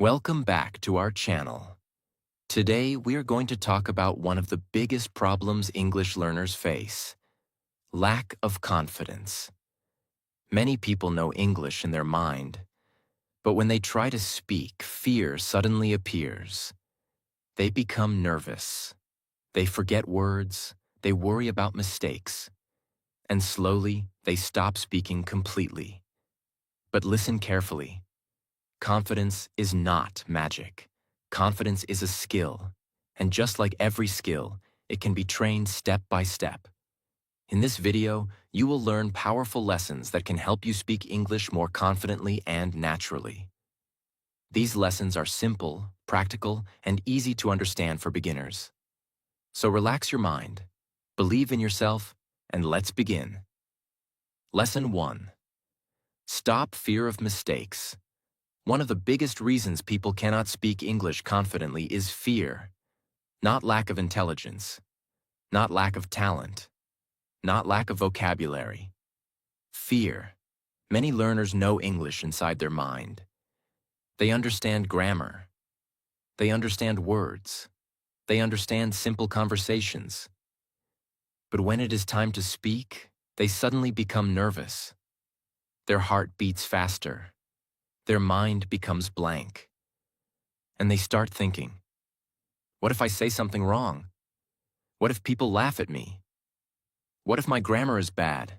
Welcome back to our channel. Today, we are going to talk about one of the biggest problems English learners face: lack of confidence. Many people know English in their mind, but when they try to speak, fear suddenly appears. They become nervous. They forget words, they worry about mistakes, and slowly, they stop speaking completely. But listen carefully. Confidence is not magic. Confidence is a skill, and just like every skill, it can be trained step by step. In this video, you will learn powerful lessons that can help you speak English more confidently and naturally. These lessons are simple, practical, and easy to understand for beginners. So relax your mind, believe in yourself, and let's begin. Lesson 1. Stop fear of mistakes. One of the biggest reasons people cannot speak English confidently is fear, not lack of intelligence, not lack of talent, not lack of vocabulary. Fear. Many learners know English inside their mind. They understand grammar. They understand words. They understand simple conversations. But when it is time to speak, they suddenly become nervous. Their heart beats faster. Their mind becomes blank. And they start thinking, what if I say something wrong? What if people laugh at me? What if my grammar is bad?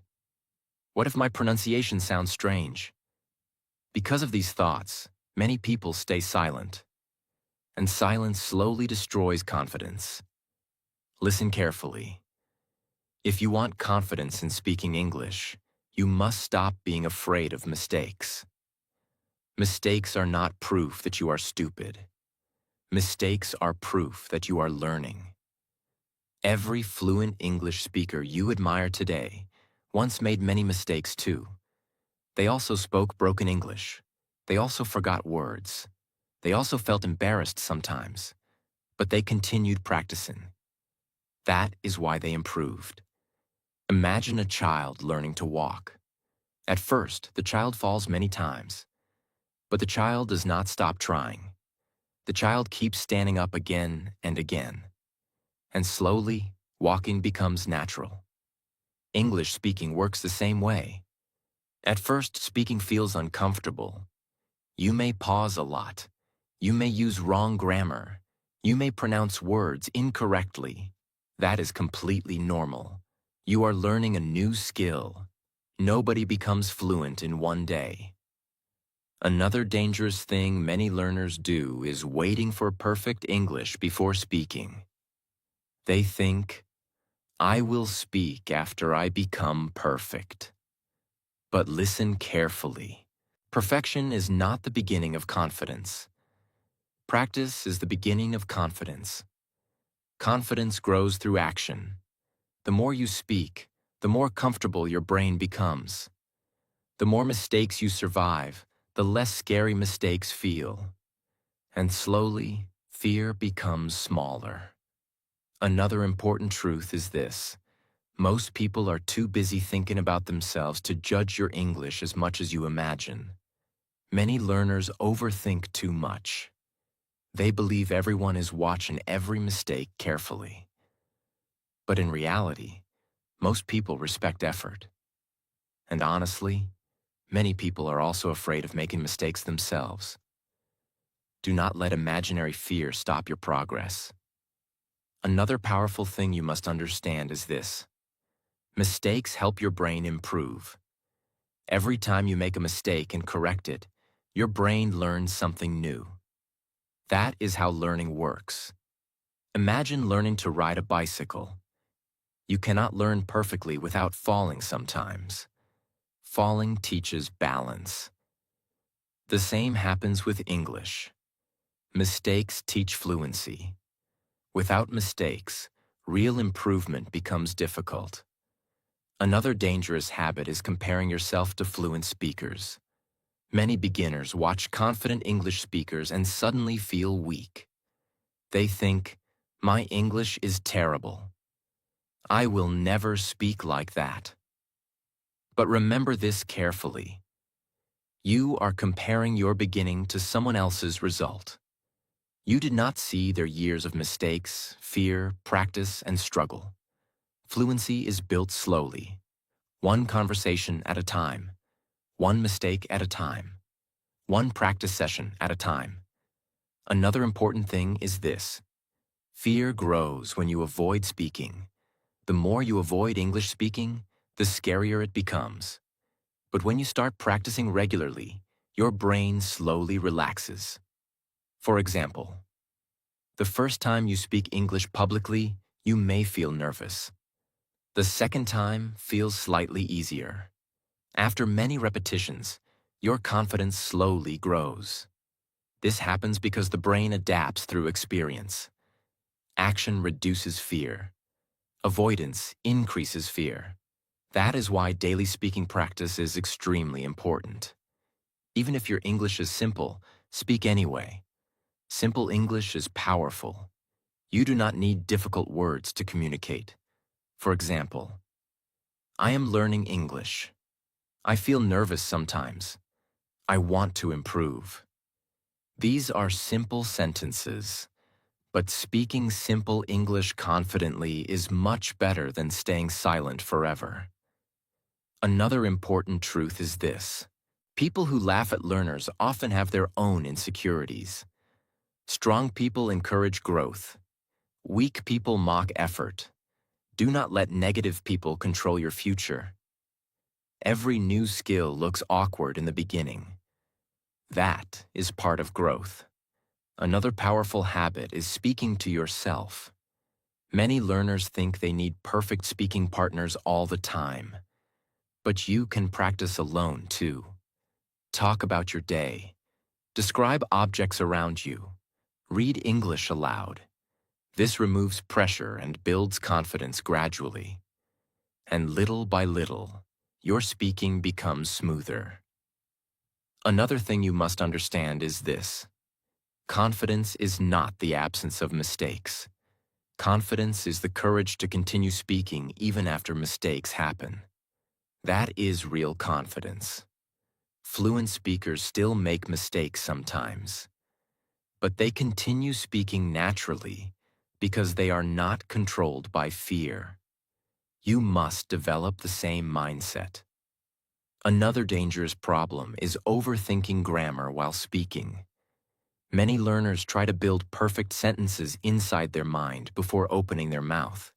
What if my pronunciation sounds strange? Because of these thoughts, many people stay silent, and silence slowly destroys confidence. Listen carefully. If you want confidence in speaking English, you must stop being afraid of mistakes. Mistakes are not proof that you are stupid. Mistakes are proof that you are learning. Every fluent English speaker you admire today once made many mistakes too. They also spoke broken English. They also forgot words. They also felt embarrassed sometimes. But they continued practicing. That is why they improved. Imagine a child learning to walk. At first, the child falls many times. But the child does not stop trying. The child keeps standing up again and again. And slowly, walking becomes natural. English speaking works the same way. At first, speaking feels uncomfortable. You may pause a lot. You may use wrong grammar. You may pronounce words incorrectly. That is completely normal. You are learning a new skill. Nobody becomes fluent in one day. Another dangerous thing many learners do is waiting for perfect English before speaking. They think, I will speak after I become perfect. But listen carefully. Perfection is not the beginning of confidence. Practice is the beginning of confidence. Confidence grows through action. The more you speak, the more comfortable your brain becomes. The more mistakes you survive, the less scary mistakes feel. And slowly, fear becomes smaller. Another important truth is this: most people are too busy thinking about themselves to judge your English as much as you imagine. Many learners overthink too much. They believe everyone is watching every mistake carefully. But in reality, most people respect effort. And honestly, many people are also afraid of making mistakes themselves. Do not let imaginary fear stop your progress. Another powerful thing you must understand is this: mistakes help your brain improve. Every time you make a mistake and correct it, your brain learns something new. That is how learning works. Imagine learning to ride a bicycle. You cannot learn perfectly without falling sometimes. Falling teaches balance. The same happens with English. Mistakes teach fluency. Without mistakes, real improvement becomes difficult. Another dangerous habit is comparing yourself to fluent speakers. Many beginners watch confident English speakers and suddenly feel weak. They think, my English is terrible. I will never speak like that. But remember this carefully. You are comparing your beginning to someone else's result. You did not see their years of mistakes, fear, practice, and struggle. Fluency is built slowly, one conversation at a time, one mistake at a time, one practice session at a time. Another important thing is this: fear grows when you avoid speaking. The more you avoid English speaking, the scarier it becomes. But when you start practicing regularly, your brain slowly relaxes. For example, the first time you speak English publicly, you may feel nervous. The second time feels slightly easier. After many repetitions, your confidence slowly grows. This happens because the brain adapts through experience. Action reduces fear. Avoidance increases fear. That is why daily speaking practice is extremely important. Even if your English is simple, speak anyway. Simple English is powerful. You do not need difficult words to communicate. For example, I am learning English. I feel nervous sometimes. I want to improve. These are simple sentences, but speaking simple English confidently is much better than staying silent forever. Another important truth is this: people who laugh at learners often have their own insecurities. Strong people encourage growth. Weak people mock effort. Do not let negative people control your future. Every new skill looks awkward in the beginning. That is part of growth. Another powerful habit is speaking to yourself. Many learners think they need perfect speaking partners all the time. But you can practice alone too. Talk about your day. Describe objects around you. Read English aloud. This removes pressure and builds confidence gradually. And little by little, your speaking becomes smoother. Another thing you must understand is this: confidence is not the absence of mistakes. Confidence is the courage to continue speaking even after mistakes happen. That is real confidence. Fluent speakers still make mistakes sometimes, but they continue speaking naturally because they are not controlled by fear. You must develop the same mindset. Another dangerous problem is overthinking grammar while speaking. Many learners try to build perfect sentences inside their mind before opening their mouth.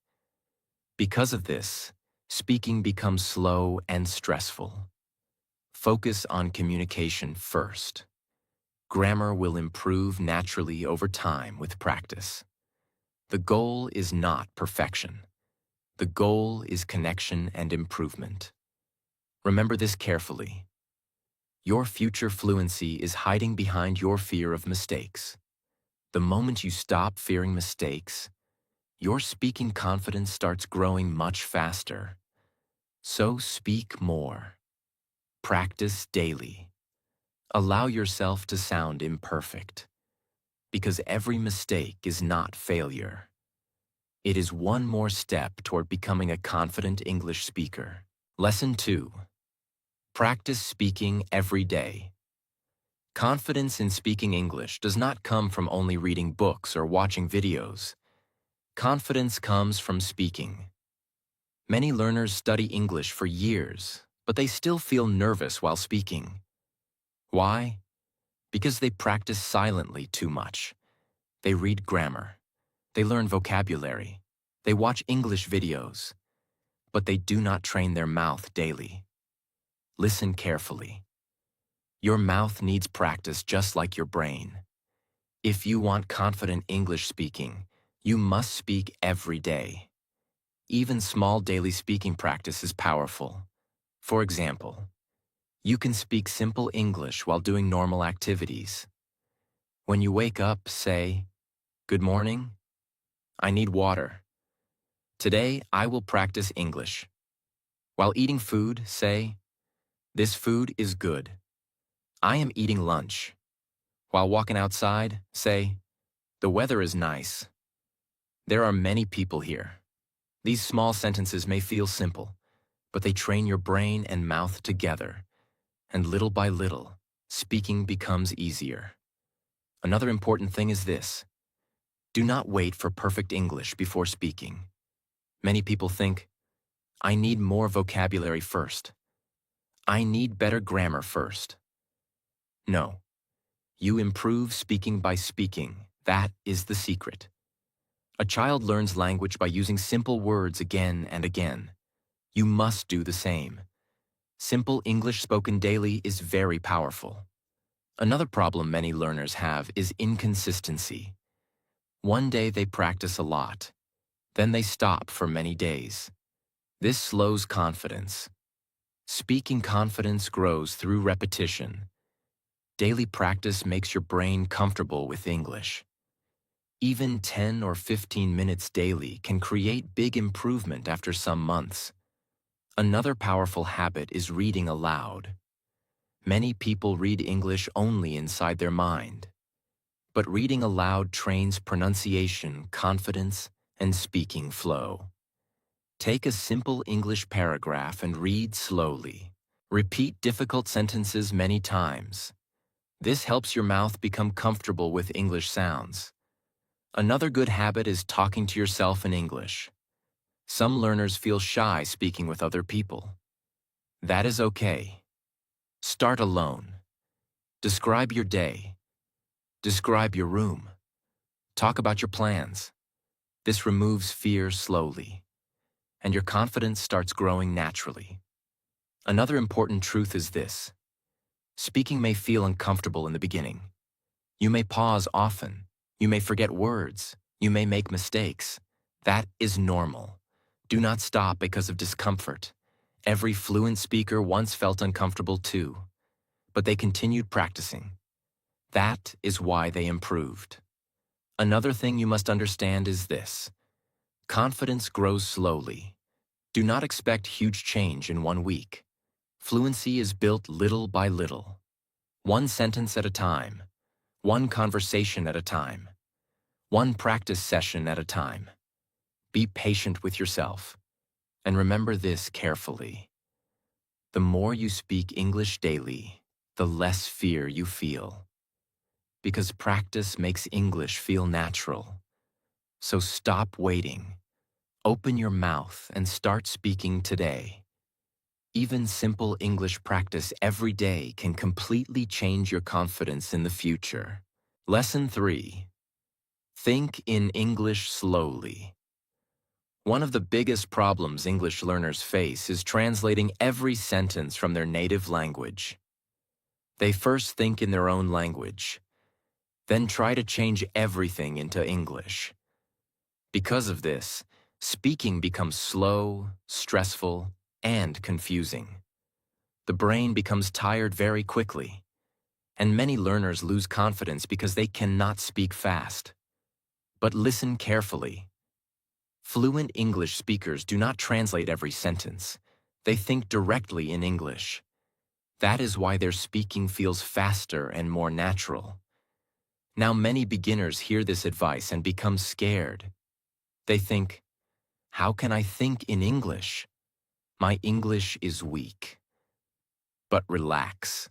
Because of this, speaking becomes slow and stressful. Focus on communication first. Grammar will improve naturally over time with practice. The goal is not perfection. The goal is connection and improvement. Remember this carefully. Your future fluency is hiding behind your fear of mistakes. The moment you stop fearing mistakes, your speaking confidence starts growing much faster. So speak more. Practice daily. Allow yourself to sound imperfect, because every mistake is not failure. It is one more step toward becoming a confident English speaker. Lesson 2. Practice speaking every day. Confidence in speaking English does not come from only reading books or watching videos. Confidence comes from speaking. Many learners study English for years, but they still feel nervous while speaking. Why? Because they practice silently too much. They read grammar. They learn vocabulary. They watch English videos. But they do not train their mouth daily. Listen carefully. Your mouth needs practice just like your brain. If you want confident English speaking, you must speak every day. Even small daily speaking practice is powerful. For example, you can speak simple English while doing normal activities. When you wake up, say, "Good morning. I need water. Today, I will practice English." While eating food, say, "This food is good. I am eating lunch." While walking outside, say, "The weather is nice. There are many people here." These small sentences may feel simple, but they train your brain and mouth together, and little by little, speaking becomes easier. Another important thing is this: do not wait for perfect English before speaking. Many people think, I need more vocabulary first. I need better grammar first. No, you improve speaking by speaking. That is the secret. A child learns language by using simple words again and again. You must do the same. Simple English spoken daily is very powerful. Another problem many learners have is inconsistency. One day they practice a lot, then they stop for many days. This slows confidence. Speaking confidence grows through repetition. Daily practice makes your brain comfortable with English. Even 10 or 15 minutes daily can create big improvement after some months. Another powerful habit is reading aloud. Many people read English only inside their mind. But reading aloud trains pronunciation, confidence, and speaking flow. Take a simple English paragraph and read slowly. Repeat difficult sentences many times. This helps your mouth become comfortable with English sounds. Another good habit is talking to yourself in English. Some learners feel shy speaking with other people. That is okay. Start alone. Describe your day. Describe your room. Talk about your plans. This removes fear slowly, and your confidence starts growing naturally. Another important truth is this: speaking may feel uncomfortable in the beginning. You may pause often. You may forget words. You may make mistakes. That is normal. Do not stop because of discomfort. Every fluent speaker once felt uncomfortable too, but they continued practicing. That is why they improved. Another thing you must understand is this: confidence grows slowly. Do not expect huge change in 1 week. Fluency is built little by little. One sentence at a time. One conversation at a time. One practice session at a time. Be patient with yourself. And remember this carefully: the more you speak English daily, the less fear you feel. Because practice makes English feel natural. So stop waiting. Open your mouth and start speaking today. Even simple English practice every day can completely change your confidence in the future. Lesson 3. Think in English slowly. One of the biggest problems English learners face is translating every sentence from their native language. They first think in their own language, then try to change everything into English. Because of this, speaking becomes slow, stressful, and confusing. The brain becomes tired very quickly, and many learners lose confidence because they cannot speak fast. But listen carefully. Fluent English speakers do not translate every sentence. They think directly in English. That is why their speaking feels faster and more natural. Now many beginners hear this advice and become scared. They think, how can I think in English? My English is weak. But relax.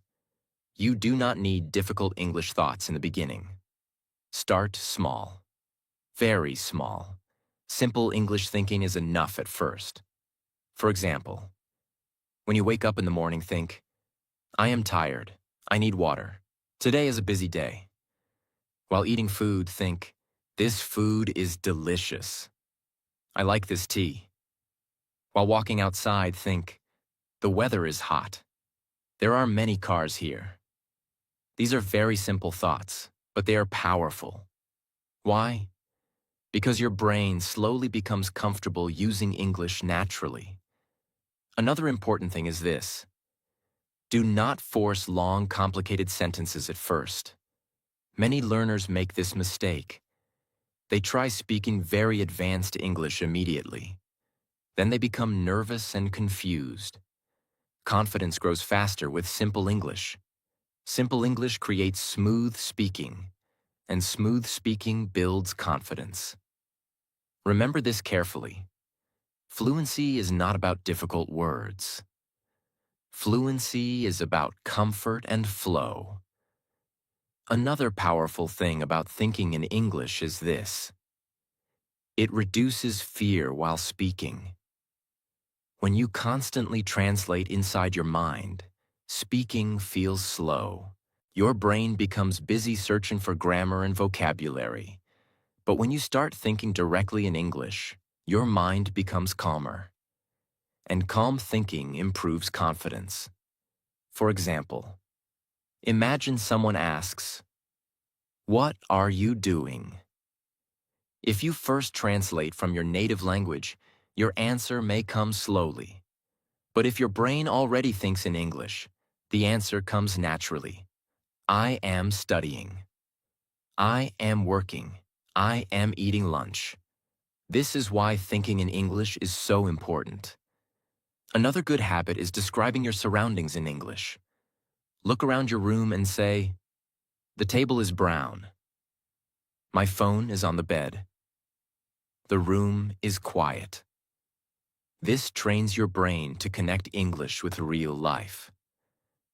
You do not need difficult English thoughts in the beginning. Start small. Very small. Simple English thinking is enough at first. For example, when you wake up in the morning, think, I am tired. I need water. Today is a busy day. While eating food, think, this food is delicious. I like this tea. While walking outside, think, the weather is hot. There are many cars here. These are very simple thoughts, but they are powerful. Why? Because your brain slowly becomes comfortable using English naturally. Another important thing is this: do not force long, complicated sentences at first. Many learners make this mistake. They try speaking very advanced English immediately. Then they become nervous and confused. Confidence grows faster with simple English. Simple English creates smooth speaking, and smooth speaking builds confidence. Remember this carefully. Fluency is not about difficult words. Fluency is about comfort and flow. Another powerful thing about thinking in English is this: it reduces fear while speaking. When you constantly translate inside your mind, speaking feels slow. Your brain becomes busy searching for grammar and vocabulary. But when you start thinking directly in English, your mind becomes calmer. And calm thinking improves confidence. For example, imagine someone asks, "What are you doing?" If you first translate from your native language, your answer may come slowly. But if your brain already thinks in English, the answer comes naturally. I am studying. I am working. I am eating lunch. This is why thinking in English is so important. Another good habit is describing your surroundings in English. Look around your room and say, "The table is brown. My phone is on the bed. The room is quiet." This trains your brain to connect English with real life.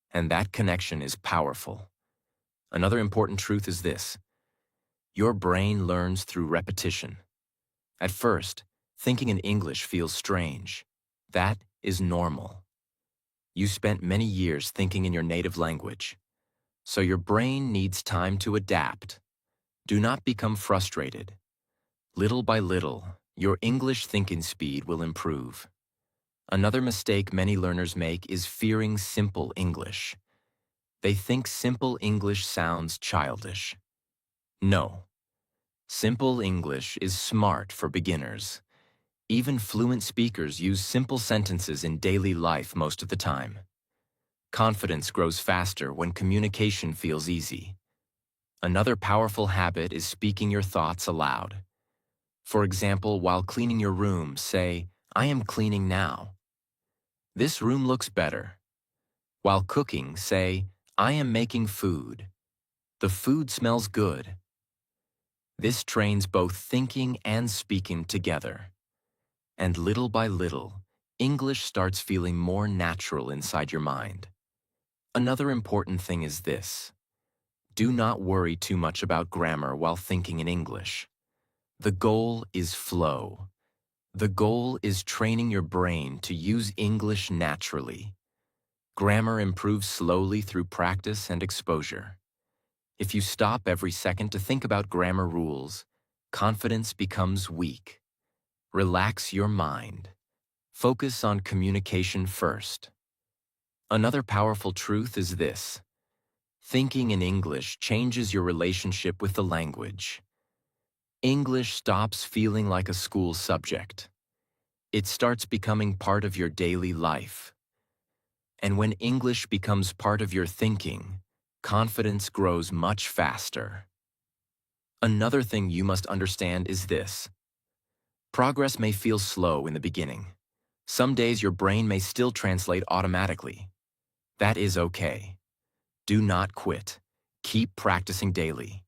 And that connection is powerful. Another important truth is this: your brain learns through repetition. At first, thinking in English feels strange. That is normal. You spent many years thinking in your native language, so your brain needs time to adapt. Do not become frustrated. Little by little, your English thinking speed will improve. Another mistake many learners make is fearing simple English. They think simple English sounds childish. No. Simple English is smart for beginners. Even fluent speakers use simple sentences in daily life most of the time. Confidence grows faster when communication feels easy. Another powerful habit is speaking your thoughts aloud. For example, while cleaning your room, say, "I am cleaning now." This room looks better. While cooking, say, "I am making food. The food smells good." This trains both thinking and speaking together. And little by little, English starts feeling more natural inside your mind. Another important thing is this: do not worry too much about grammar while thinking in English. The goal is flow. The goal is training your brain to use English naturally. Grammar improves slowly through practice and exposure. If you stop every second to think about grammar rules, confidence becomes weak. Relax your mind. Focus on communication first. Another powerful truth is this: thinking in English changes your relationship with the language. English stops feeling like a school subject. It starts becoming part of your daily life. And when English becomes part of your thinking, confidence grows much faster. Another thing you must understand is this: progress may feel slow in the beginning. Some days your brain may still translate automatically. That is okay. Do not quit. Keep practicing daily.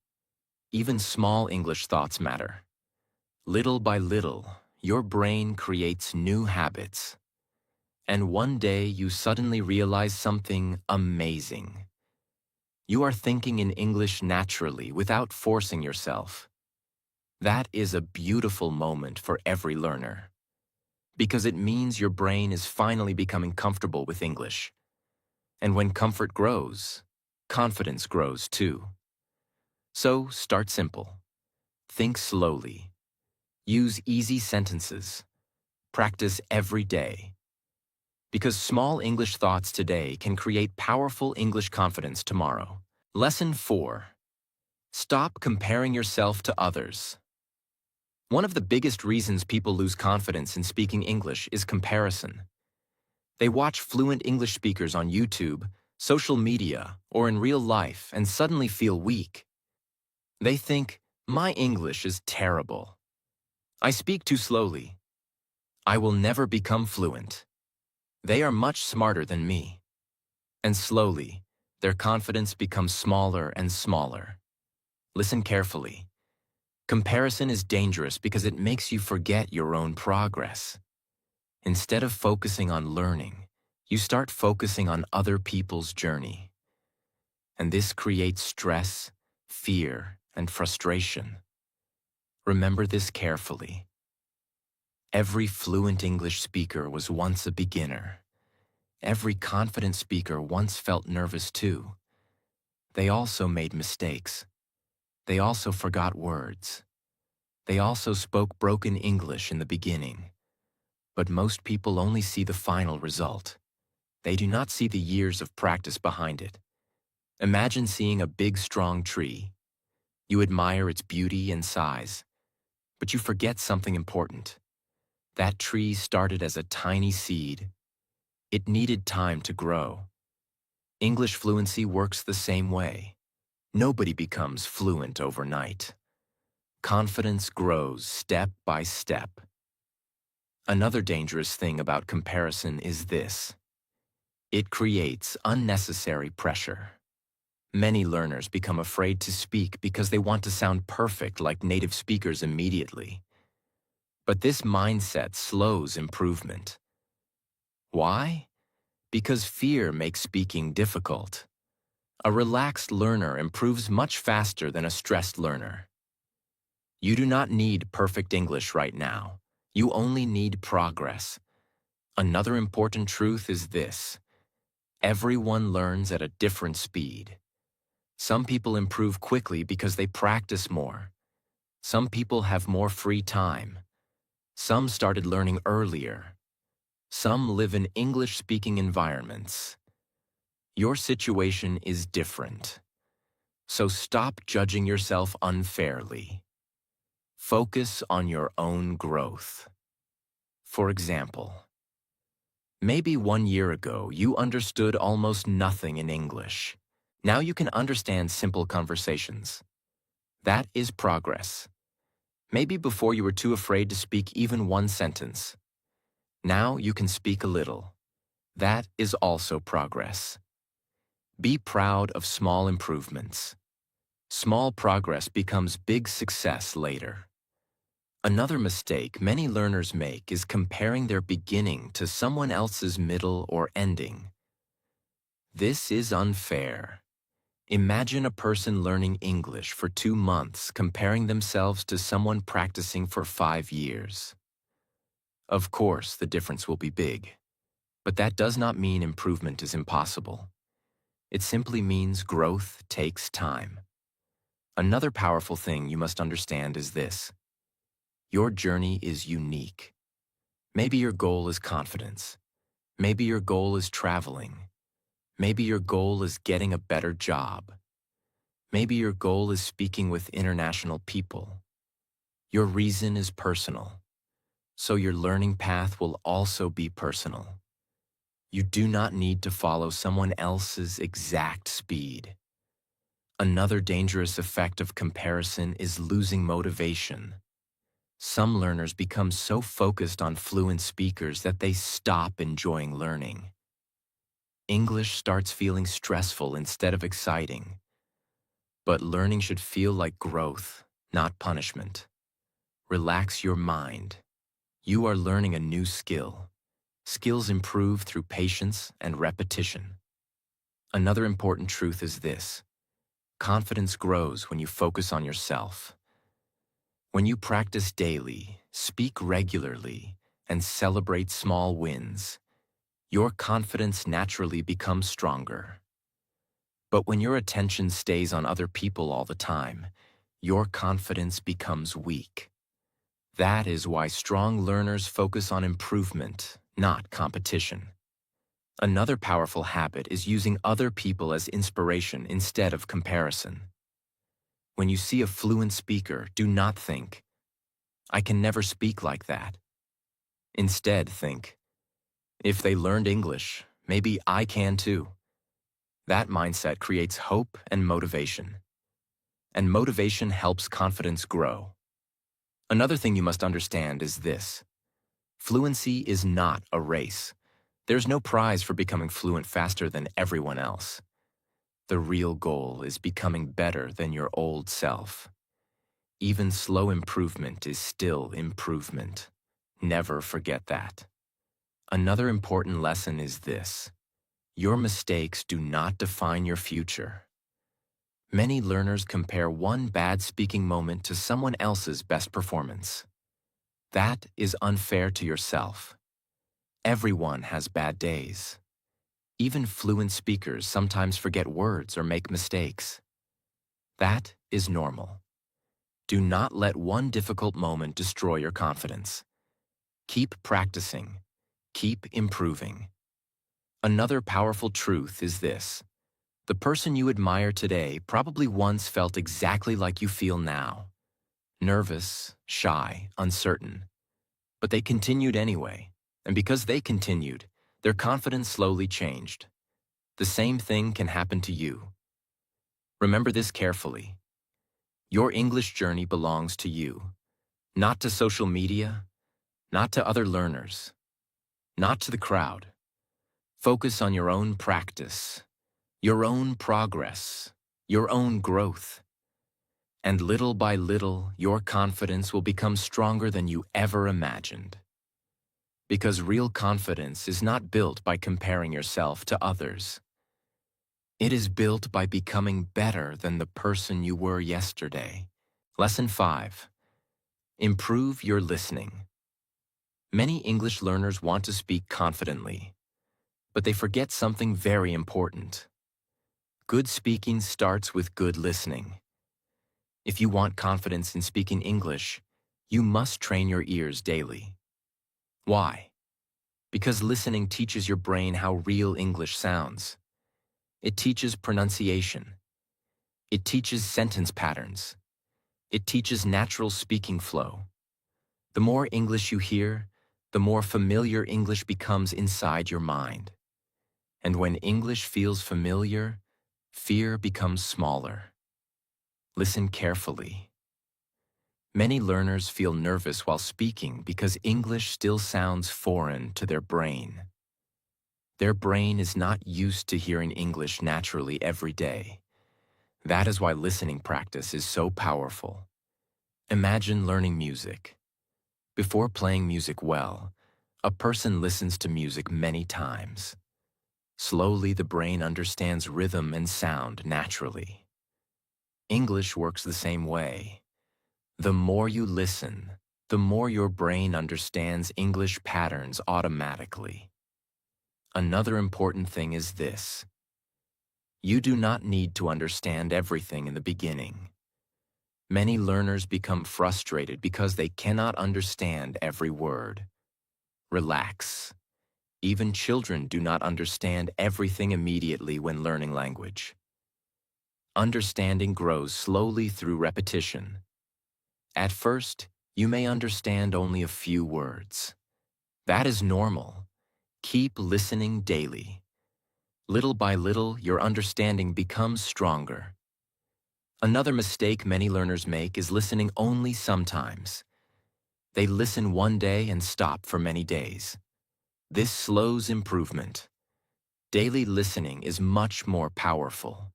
Even small English thoughts matter. Little by little, your brain creates new habits. And one day you suddenly realize something amazing. You are thinking in English naturally without forcing yourself. That is a beautiful moment for every learner, because it means your brain is finally becoming comfortable with English. And when comfort grows, confidence grows too. So start simple. Think slowly. Use easy sentences. Practice every day. Because small English thoughts today can create powerful English confidence tomorrow. Lesson 4. Stop comparing yourself to others. One of the biggest reasons people lose confidence in speaking English is comparison. They watch fluent English speakers on YouTube, social media, or in real life and suddenly feel weak. They think, "My English is terrible. I speak too slowly. I will never become fluent. They are much smarter than me." And slowly, their confidence becomes smaller and smaller. Listen carefully. Comparison is dangerous because it makes you forget your own progress. Instead of focusing on learning, You start focusing on other people's journey, and this creates stress, fear, and frustration. Remember this carefully. Every fluent English speaker was once a beginner. Every confident speaker once felt nervous too. They also made mistakes. They also forgot words. They also spoke broken English in the beginning. But most people only see the final result. They do not see the years of practice behind it. Imagine seeing a big, strong tree. You admire its beauty and size, but you forget something important. That tree started as a tiny seed. It needed time to grow. English fluency works the same way. Nobody becomes fluent overnight. Confidence grows step by step. Another dangerous thing about comparison is this. It creates unnecessary pressure. Many learners become afraid to speak because they want to sound perfect like native speakers immediately. But this mindset slows improvement. Why? Because fear makes speaking difficult. A relaxed learner improves much faster than a stressed learner. You do not need perfect English right now. You only need progress. Another important truth is this. Everyone learns at a different speed. Some people improve quickly because they practice more. Some people have more free time. Some started learning earlier. Some live in English-speaking environments. Your situation is different. So stop judging yourself unfairly. Focus on your own growth. For example, maybe 1 year ago you understood almost nothing in English. Now you can understand simple conversations. That is progress. Maybe before you were too afraid to speak even one sentence. Now you can speak a little. That is also progress. Be proud of small improvements. Small progress becomes big success later. Another mistake many learners make is comparing their beginning to someone else's middle or ending. This is unfair. Imagine a person learning English for 2 months comparing themselves to someone practicing for 5 years. Of course, the difference will be big, but that does not mean improvement is impossible. It simply means growth takes time. Another powerful thing you must understand is this. Your journey is unique. Maybe your goal is confidence. Maybe your goal is traveling. Maybe your goal is getting a better job. Maybe your goal is speaking with international people. Your reason is personal, so your learning path will also be personal. You do not need to follow someone else's exact speed. Another dangerous effect of comparison is losing motivation. Some learners become so focused on fluent speakers that they stop enjoying learning. English starts feeling stressful instead of exciting. But learning should feel like growth, not punishment. Relax your mind. You are learning a new skill. Skills improve through patience and repetition. Another important truth is this. Confidence grows when you focus on yourself. When you practice daily, speak regularly, and celebrate small wins, your confidence naturally becomes stronger. But when your attention stays on other people all the time, your confidence becomes weak. That is why strong learners focus on improvement, not competition. Another powerful habit is using other people as inspiration instead of comparison. When you see a fluent speaker, do not think, I can never speak like that. Instead, think, if they learned English, maybe I can too. That mindset creates hope and motivation. And motivation helps confidence grow. Another thing you must understand is this. Fluency is not a race. There's no prize for becoming fluent faster than everyone else. The real goal is becoming better than your old self. Even slow improvement is still improvement. Never forget that. Another important lesson is this: your mistakes do not define your future. Many learners compare one bad speaking moment to someone else's best performance. That is unfair to yourself. Everyone has bad days. Even fluent speakers sometimes forget words or make mistakes. That is normal. Do not let one difficult moment destroy your confidence. Keep practicing. Keep improving. Another powerful truth is this: the person you admire today probably once felt exactly like you feel now. Nervous, shy, uncertain. But they continued anyway, and because they continued, their confidence slowly changed. The same thing can happen to you. Remember this carefully. Your English journey belongs to you, not to social media, not to other learners, not to the crowd. Focus on your own practice, your own progress, your own growth. And little by little, your confidence will become stronger than you ever imagined. Because real confidence is not built by comparing yourself to others. It is built by becoming better than the person you were yesterday. Lesson 5. Improve your listening. Many English learners want to speak confidently, but they forget something very important. Good speaking starts with good listening. If you want confidence in speaking English, you must train your ears daily. Why? Because listening teaches your brain how real English sounds. It teaches pronunciation. It teaches sentence patterns. It teaches natural speaking flow. The more English you hear, the more familiar English becomes inside your mind. And when English feels familiar, fear becomes smaller. Listen carefully. Many learners feel nervous while speaking because English still sounds foreign to their brain. Their brain is not used to hearing English naturally every day. That is why listening practice is so powerful. Imagine learning music. Before playing music well, a person listens to music many times. Slowly, the brain understands rhythm and sound naturally. English works the same way. The more you listen, the more your brain understands English patterns automatically. Another important thing is this: you do not need to understand everything in the beginning. Many learners become frustrated because they cannot understand every word. Relax. Even children do not understand everything immediately when learning language. Understanding grows slowly through repetition. At first, you may understand only a few words. That is normal. Keep listening daily. Little by little, your understanding becomes stronger. Another mistake many learners make is listening only sometimes. They listen one day and stop for many days. This slows improvement. Daily listening is much more powerful.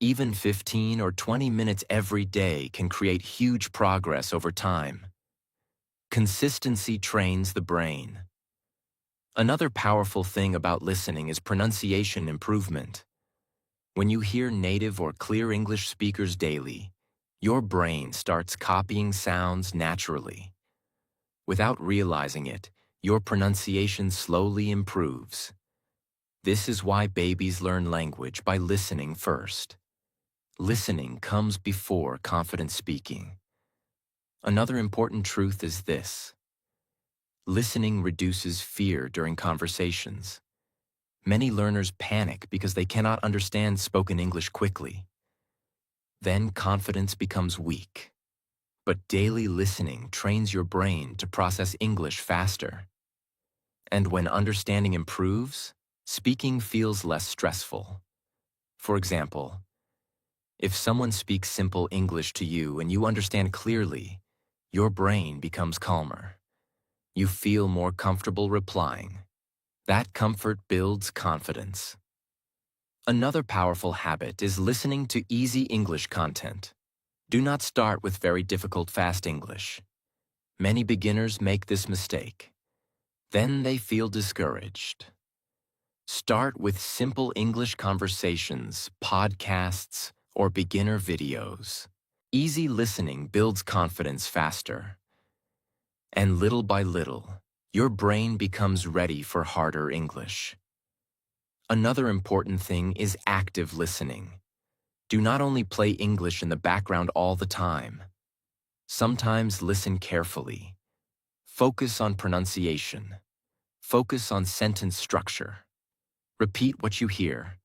Even 15 or 20 minutes every day can create huge progress over time. Consistency trains the brain. Another powerful thing about listening is pronunciation improvement. When you hear native or clear English speakers daily, your brain starts copying sounds naturally. Without realizing it, your pronunciation slowly improves. This is why babies learn language by listening first. Listening comes before confident speaking. Another important truth is this: listening reduces fear during conversations. Many learners panic because they cannot understand spoken English quickly. Then confidence becomes weak. But daily listening trains your brain to process English faster. And when understanding improves, speaking feels less stressful. For example, if someone speaks simple English to you and you understand clearly, your brain becomes calmer. You feel more comfortable replying. That comfort builds confidence. Another powerful habit is listening to easy English content. Do not start with very difficult fast English. Many beginners make this mistake. Then they feel discouraged. Start with simple English conversations, podcasts, or beginner videos. Easy listening builds confidence faster. And little by little, your brain becomes ready for harder English. Another important thing is active listening. Do not only play English in the background all the time. Sometimes listen carefully. Focus on pronunciation. Focus on sentence structure. Repeat what you hear.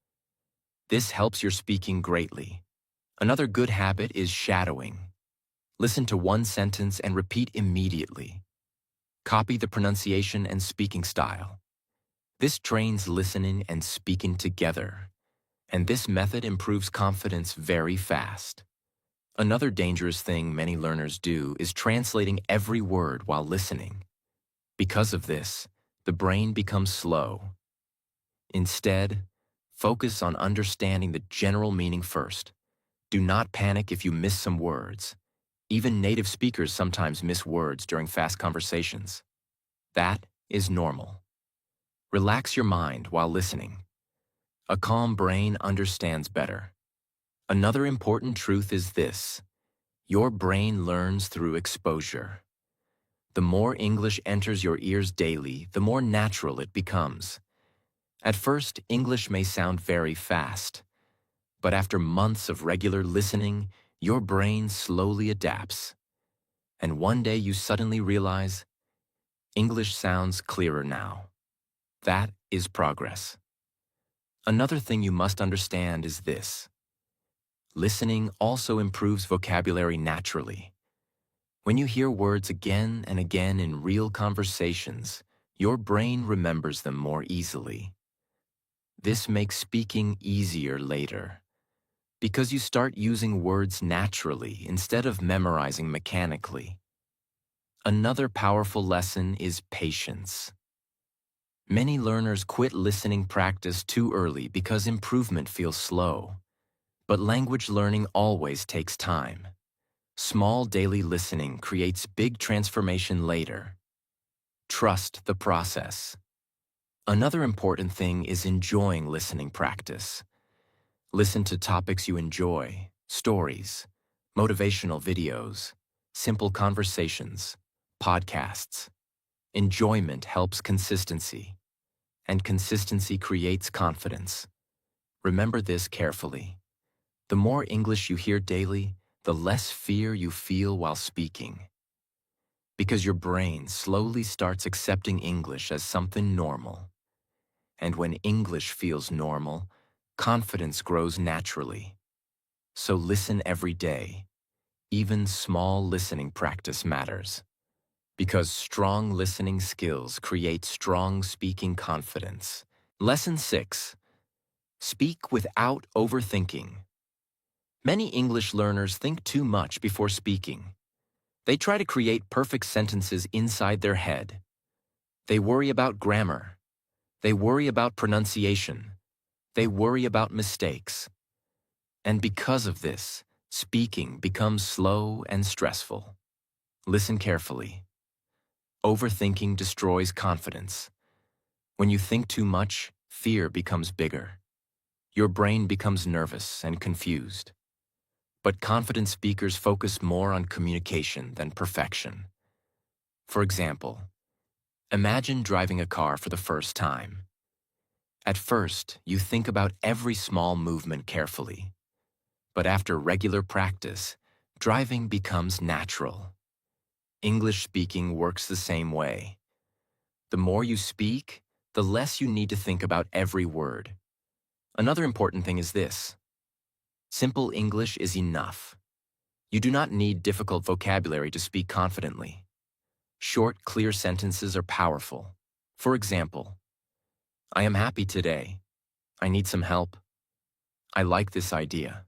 This helps your speaking greatly. Another good habit is shadowing. Listen to one sentence and repeat immediately. Copy the pronunciation and speaking style. This trains listening and speaking together, and this method improves confidence very fast. Another dangerous thing many learners do is translating every word while listening. Because of this, the brain becomes slow. Instead, focus on understanding the general meaning first. Do not panic if you miss some words. Even native speakers sometimes miss words during fast conversations. That is normal. Relax your mind while listening. A calm brain understands better. Another important truth is this: your brain learns through exposure. The more English enters your ears daily, the more natural it becomes. At first, English may sound very fast, but after months of regular listening, your brain slowly adapts. And one day you suddenly realize, English sounds clearer now. That is progress. Another thing you must understand is this: listening also improves vocabulary naturally. When you hear words again and again in real conversations, your brain remembers them more easily. This makes speaking easier later, because you start using words naturally instead of memorizing mechanically. Another powerful lesson is patience. Many learners quit listening practice too early because improvement feels slow. But language learning always takes time. Small daily listening creates big transformation later. Trust the process. Another important thing is enjoying listening practice. Listen to topics you enjoy, stories, motivational videos, simple conversations, podcasts. Enjoyment helps consistency, and consistency creates confidence. Remember this carefully. The more English you hear daily, the less fear you feel while speaking. Because your brain slowly starts accepting English as something normal. And when English feels normal, confidence grows naturally. So listen every day. Even small listening practice matters. Because strong listening skills create strong speaking confidence. Lesson 6. Speak without overthinking. Many English learners think too much before speaking. They try to create perfect sentences inside their head. They worry about grammar. They worry about pronunciation. They worry about mistakes. And because of this, speaking becomes slow and stressful. Listen carefully. Overthinking destroys confidence. When you think too much, fear becomes bigger. Your brain becomes nervous and confused. But confident speakers focus more on communication than perfection. For example, imagine driving a car for the first time. At first, you think about every small movement carefully. But after regular practice, driving becomes natural. English speaking works the same way. The more you speak, the less you need to think about every word. Another important thing is this: simple English is enough. You do not need difficult vocabulary to speak confidently. Short, clear sentences are powerful. For example, I am happy today. I need some help. I like this idea.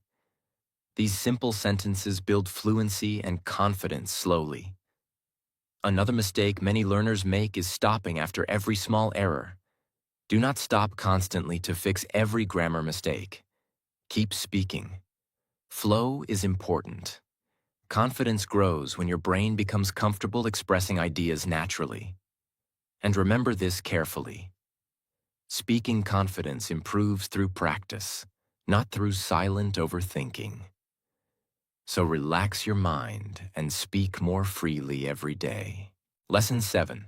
These simple sentences build fluency and confidence slowly. Another mistake many learners make is stopping after every small error. Do not stop constantly to fix every grammar mistake. Keep speaking. Flow is important. Confidence grows when your brain becomes comfortable expressing ideas naturally. And remember this carefully. Speaking confidence improves through practice, not through silent overthinking. So relax your mind and speak more freely every day. Lesson 7.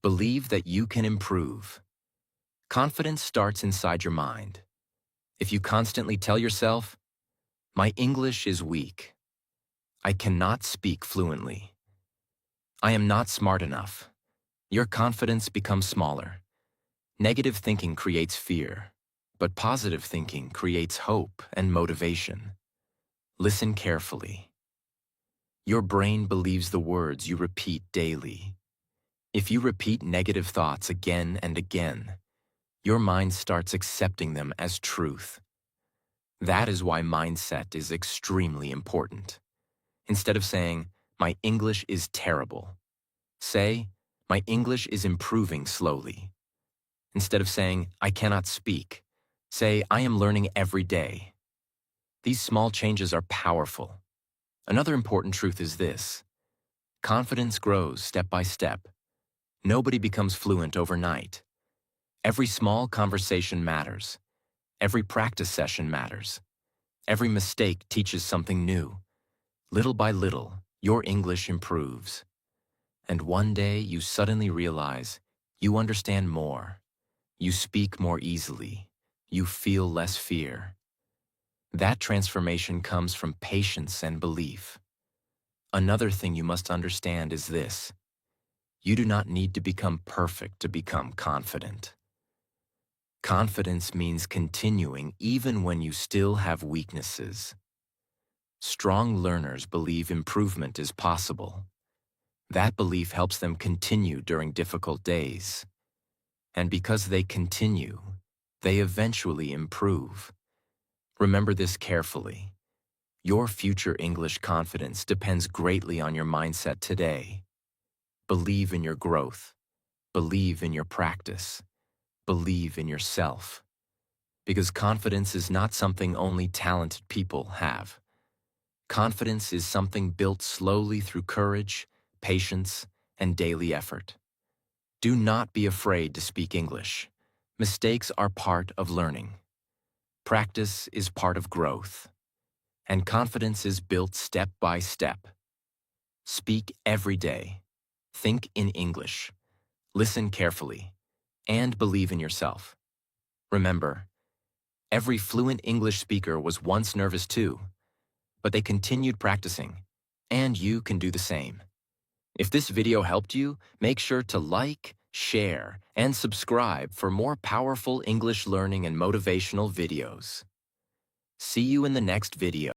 Believe that you can improve. Confidence starts inside your mind. If you constantly tell yourself, "My English is weak. I cannot speak fluently. I am not smart enough," your confidence becomes smaller. Negative thinking creates fear, but positive thinking creates hope and motivation. Listen carefully. Your brain believes the words you repeat daily. If you repeat negative thoughts again and again, your mind starts accepting them as truth. That is why mindset is extremely important. Instead of saying, "My English is terrible," say, "My English is improving slowly." Instead of saying, "I cannot speak," say, "I am learning every day." These small changes are powerful. Another important truth is this: confidence grows step by step. Nobody becomes fluent overnight. Every small conversation matters. Every practice session matters. Every mistake teaches something new. Little by little, your English improves. And one day you suddenly realize you understand more. You speak more easily. You feel less fear. That transformation comes from patience and belief. Another thing you must understand is this: you do not need to become perfect to become confident. Confidence means continuing even when you still have weaknesses. Strong learners believe improvement is possible. That belief helps them continue during difficult days. And because they continue, they eventually improve. Remember this carefully. Your future English confidence depends greatly on your mindset today. Believe in your growth. Believe in your practice. Believe in yourself. Because confidence is not something only talented people have. Confidence is something built slowly through courage, patience, and daily effort. Do not be afraid to speak English. Mistakes are part of learning. Practice is part of growth. And confidence is built step by step. Speak every day. Think in English. Listen carefully. And believe in yourself. Remember, every fluent English speaker was once nervous too, but they continued practicing. And you can do the same. If this video helped you, make sure to like, share, and subscribe for more powerful English learning and motivational videos. See you in the next video.